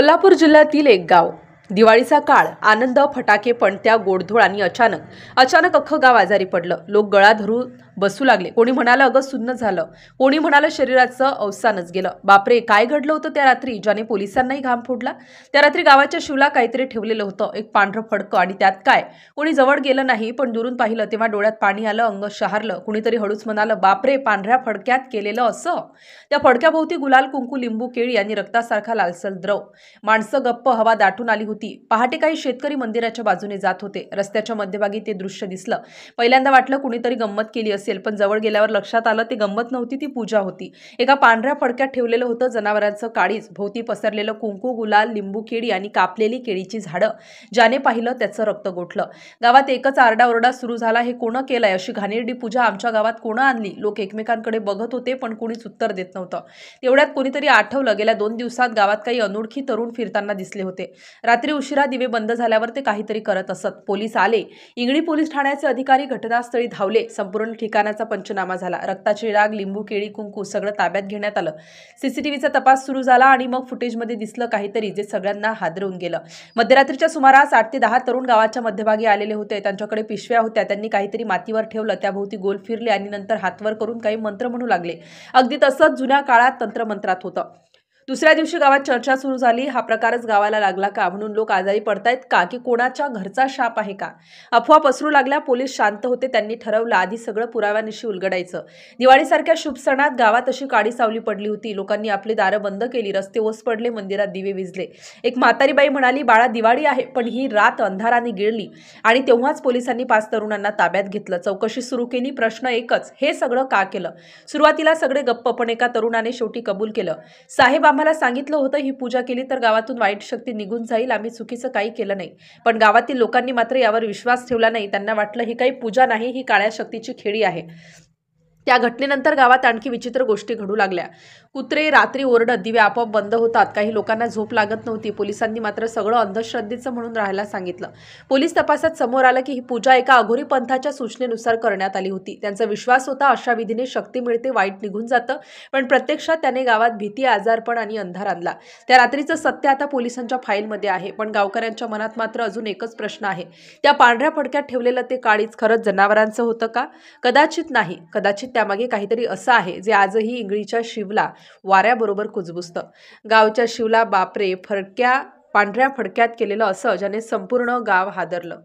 कोल्हापूर जिल्ह्यातील एक गाव. दिवाळीचा काळ, आनंद, फटाके, पणत्या, गोडधोड आणि अचानक अख्खं गाव आजारी पडलं. लोक गळा धरून बसू लागले. कोणी म्हणालं अगं सुन्न झालं, कोणी म्हणालं शरीराचं अवसानच गेलं. बापरे, काय घडलं होतं त्या रात्री, ज्याने पोलिसांनाही घाम फोडला? त्या रात्री गावाच्या शिवला काहीतरी ठेवलेलं होतं, एक पांढरं फडकं. आणि त्यात काय? कोणी जवळ गेलं नाही, पण दुरून पाहिलं तेव्हा डोळ्यात पाणी आलं, अंग शहारलं. कुणीतरी हळूच म्हणालं, बापरे, पांढऱ्या फडक्यात केलेलं असं. त्या फडक्याभोवती गुलाल, कुंकू, लिंबू, केळी आणि रक्तासारखा लालसर द्रव. माणसं गप्प, हवा दाटून आली होती. पहाटे काही शेतकरी मंदिराच्या बाजूने जात होते. रस्त्याच्या मध्यभागी ते दृश्य दिसलं. पहिल्यांदा वाटलं कुणीतरी गंमत केली असेल, पण जवळ गेल्यावर लक्षात आलं ते गंमत नव्हती, ती पूजा होती. एका पांढऱ्या फडक्यात ठेवलेलं होतं जनावरांचं काळीज, भोवती पसरलेलं कुंकू, गुलाल, लिंबू, केळी आणि कापलेली केळीची झाडं. ज्याने पाहिलं त्याचं रक्त गोठलं. गावात एकच आरडाओरडा सुरू झाला, हे कोण केलंय? अशी घाणेरडी पूजा आमच्या गावात कोण आणली? लोक एकमेकांकडे बघत होते, पण कोणीच उत्तर देत नव्हतं. तेवढ्यात कोणीतरी आठवलं, गेल्या 2 दिवसात गावात काही अनोळखी तरुण फिरताना दिसले होते. रात्री उशिरा दिवे बंद झाल्यावर ते काहीतरी करत असत. पोलीस आले. इंगळी पोलीस ठाण्याचे अधिकारी घटनास्थळी धावले. संपूर्ण ठिकाणाचा पंचनामा झाला. रक्ताचे डाग, लिंबू, केळी, कुंकू सगळं ताब्यात घेण्यात आलं. सीसीटीव्हीचा तपास सुरू झाला आणि मग फुटेजमध्ये दिसलं काहीतरी जे सगळ्यांना हादरवून गेलं. मध्यरात्रीच्या सुमारास 8 ते 10 तरुण गावाच्या मध्यभागी आलेले होते. त्यांच्याकडे पिशव्या होत्या. त्यांनी काहीतरी मातीवर ठेवलं, त्याभोवती गोल फिरले आणि नंतर हातवर करून काही मंत्र म्हणू लागले. अगदी तसंच जुन्या काळात तंत्रमंत्रात होतं. दुसऱ्या दिवशी गावात चर्चा सुरू झाली. हा प्रकारच गावाला लागला का? म्हणून लोक आजारी पडतायत का? की कोणाच्या घरचा शाप आहे का? अफवा पसरू लागल्या. पोलीस शांत होते. त्यांनी ठरवलं आधी सगळं पुराव्यानिशी उलगडायचं. दिवाळीसारख्या शुभ सणात गावात अशी काळी सावली पडली होती. लोकांनी आपली दारं बंद केली, रस्ते ओस पडले, मंदिरात दिवे विझले. एक म्हातारी बाई म्हणाली, बाळा, दिवाळी आहे, पण ही रात अंधाराने गिळली. आणि तेव्हाच पोलिसांनी 5 तरुणांना ताब्यात घेतलं. चौकशी सुरू केली. प्रश्न एकच, हे सगळं का केलं? सुरुवातीला सगळे गप्प, पण एका तरुणाने शेवटी कबूल केलं. साहेब, आम्हाला सांगितलं होतं ही पूजा केली तर गावातून वाईट शक्ती निघून जाईल. आम्ही चुकीचं काही केलं नाही. पण गावातील लोकांनी मात्र यावर विश्वास ठेवला नाही. त्यांना वाटलं ही काही पूजा नाही, ही काळ्या शक्तीची खेळी आहे. त्या घटनेनंतर गावात आणखी विचित्र गोष्टी घडू लागल्या. कुत्रे रात्री ओरडत, दिवे आपोआप बंद होतात, काही लोकांना झोप लागत नव्हती. पोलिसांनी मात्र सगळं अंधश्रद्धेचं म्हणून राहायला सांगितलं. पोलीस तपासात समोर आलं की ही पूजा एका अघोरी पंथाच्या सूचनेनुसार करण्यात आली होती. त्यांचा विश्वास होता अशा विधीने शक्ती मिळते, वाईट निघून जातं. पण प्रत्यक्षात त्याने गावात भीती, आजारपण आणि अंधार आणला. त्या रात्रीचं सत्य आता पोलिसांच्या फाईलमध्ये आहे. पण गावकऱ्यांच्या मनात मात्र अजून एकच प्रश्न आहे, त्या पांढऱ्या फडक्यात ठेवलेलं ते काळीज खरंच जनावरांचं होतं का? कदाचित नाही. कदाचित त्यामागे काहीतरी असं आहे जे आजही इंगळीच्या शिवला वाऱ्याबरोबर कुजबुजतं. गावच्या शिवला बापरे, पांढऱ्या फडक्यात केलेलं असं, ज्याने संपूर्ण गाव हादरलं.